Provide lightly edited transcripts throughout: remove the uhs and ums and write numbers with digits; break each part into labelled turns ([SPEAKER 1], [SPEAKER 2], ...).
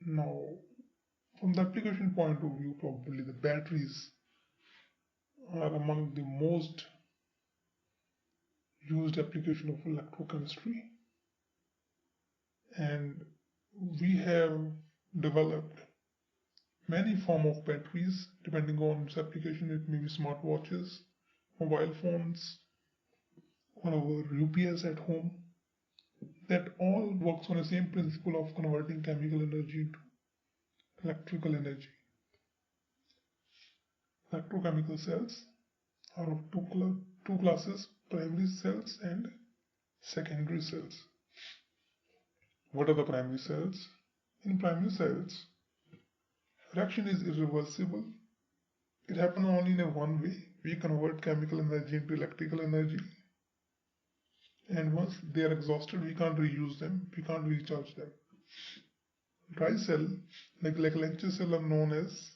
[SPEAKER 1] Now, from the application point of view, probably the batteries are among the most used application of electrochemistry, and we have developed many form of batteries depending on its application. It may be smartwatches, mobile phones, or our UPS at home. That all works on the same principle of converting chemical energy into electrical energy. Electrochemical cells are of two classes, primary cells and secondary cells. What are the primary cells? In primary cells, reaction is irreversible. It happens only in one way. We convert chemical energy into electrical energy. And once they are exhausted, we can't reuse them. We can't recharge them. Dry cell, like Leclanche cell, are known as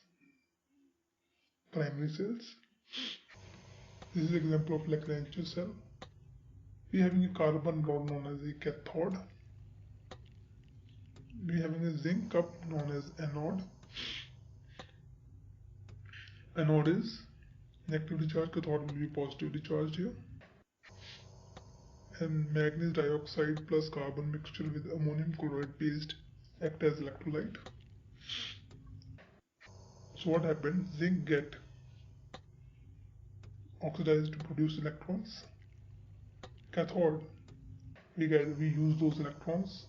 [SPEAKER 1] primary cells. This is an example of Leclanche cell. We are having a carbon rod known as a cathode. We are having a zinc cup known as anode. Anode is negatively charged, cathode will be positively charged here. And manganese dioxide plus carbon mixture with ammonium chloride paste act as electrolyte. So what happened? Zinc get oxidized to produce electrons. Cathode, we use those electrons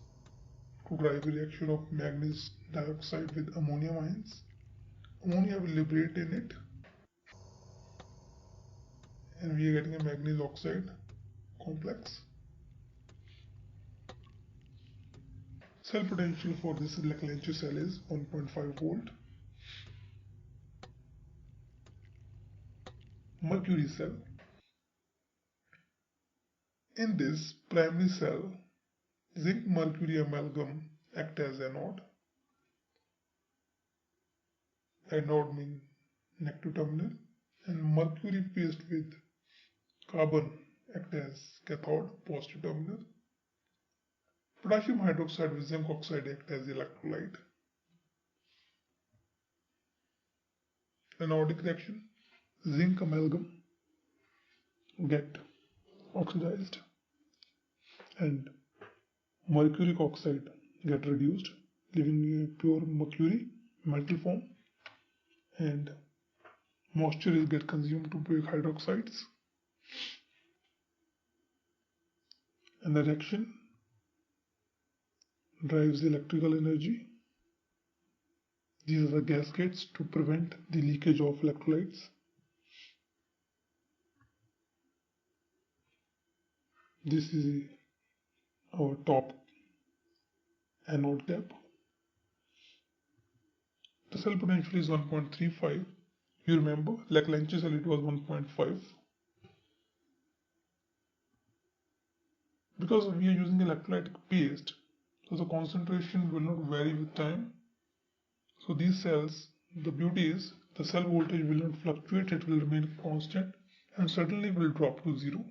[SPEAKER 1] to drive a reaction of manganese dioxide with ammonium ions. Ammonia will liberate in it, and we are getting a manganese oxide complex. Cell potential for this Leclanche cell is 1.5 volt. Mercury cell. In this primary cell, zinc mercury amalgam act as anode. Anode means negative terminal, and mercury paste with carbon act as cathode, positive terminal. Potassium hydroxide with zinc oxide act as electrolyte. Anodic reaction, zinc amalgam get oxidized and mercuric oxide get reduced, leaving a pure mercury metal form, and moisture is get consumed to break hydroxides, and the reaction drives the electrical energy. These are the gaskets to prevent the leakage of electrolytes. This is our top anode cap. The cell potential is 1.35. You remember, Leclanche cell it was 1.5. Because we are using electrolytic paste, so the concentration will not vary with time. So these cells, the beauty is the cell voltage will not fluctuate, it will remain constant and suddenly will drop to zero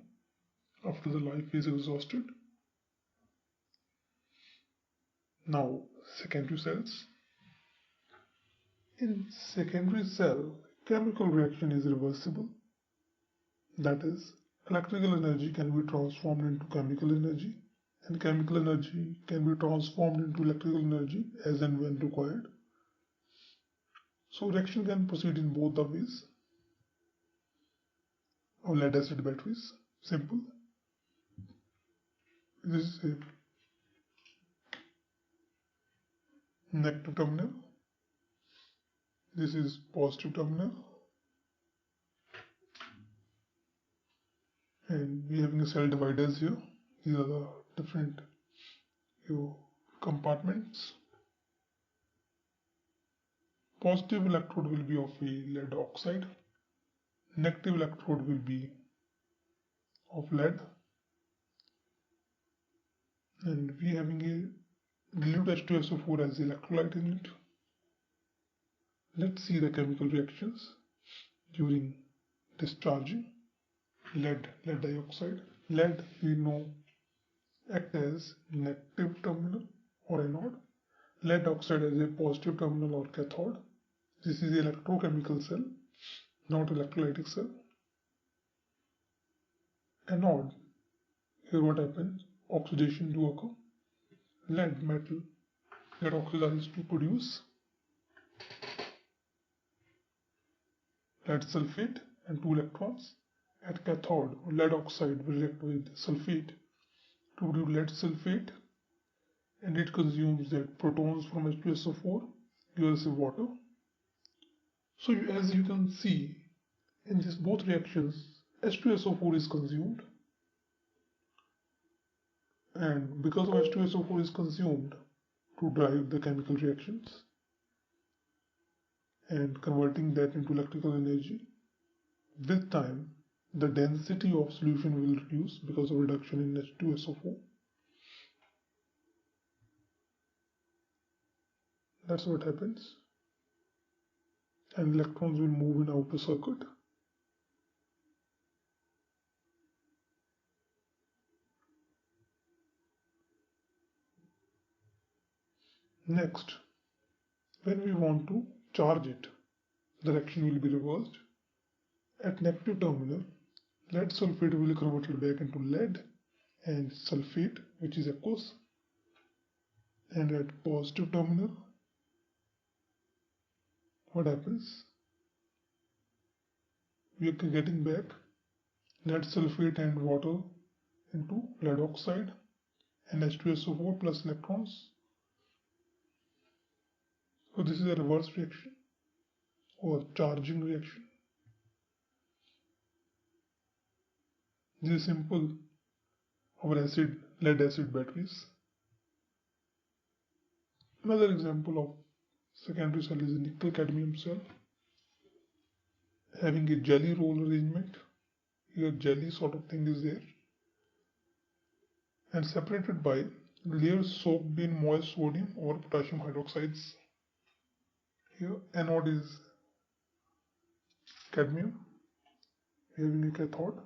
[SPEAKER 1] after the life is exhausted. Now, secondary cells. In secondary cell, chemical reaction is reversible. That is, electrical energy can be transformed into chemical energy, and chemical energy can be transformed into electrical energy as and when required. So reaction can proceed in both the ways. Of lead acid batteries, simple. This is a negative terminal. This is positive terminal. And we are having a cell dividers here. These are the different compartments. Positive electrode will be of a lead oxide. Negative electrode will be of lead. And we are having a dilute H2SO4 as electrolyte in it. Let's see the chemical reactions during discharging. Lead dioxide. Lead we know act as negative terminal or anode. lead oxide as a positive terminal or cathode. This is the electrochemical cell, not electrolytic cell. Anode, here what happens? Oxidation do occur. Lead metal get oxidized to produce lead sulfate and 2 electrons. At cathode, lead oxide will react with sulfate to produce lead sulfate, and it consumes that protons from H2SO4, gives us water. So as you can see, in these both reactions, H2SO4 is consumed, and because of H2SO4 is consumed to drive the chemical reactions and converting that into electrical energy, with time the density of solution will reduce because of reduction in H2SO4. That's what happens, and electrons will move in outer circuit. Next, when we want to charge it, the reaction will be reversed. At negative terminal, lead sulfate will be converted back into lead and sulfate, which is aqueous. And at positive terminal, what happens? We are getting back lead sulfate and water into lead oxide and H2SO4 plus electrons. So this is a reverse reaction or charging reaction. This is simple. Our lead acid batteries. Another example of secondary cell is a nickel-cadmium cell, having a jelly roll arrangement. Here jelly sort of thing is there, and separated by layers soaked in moist sodium or potassium hydroxides. Here anode is cadmium, having a cathode,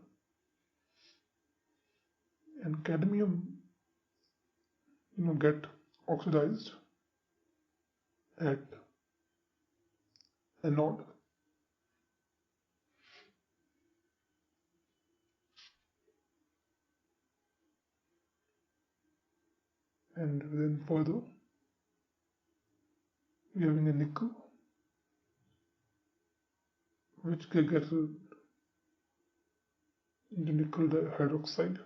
[SPEAKER 1] and cadmium get oxidized at anode, and then further we are having a nickel which gets into nickel hydroxide,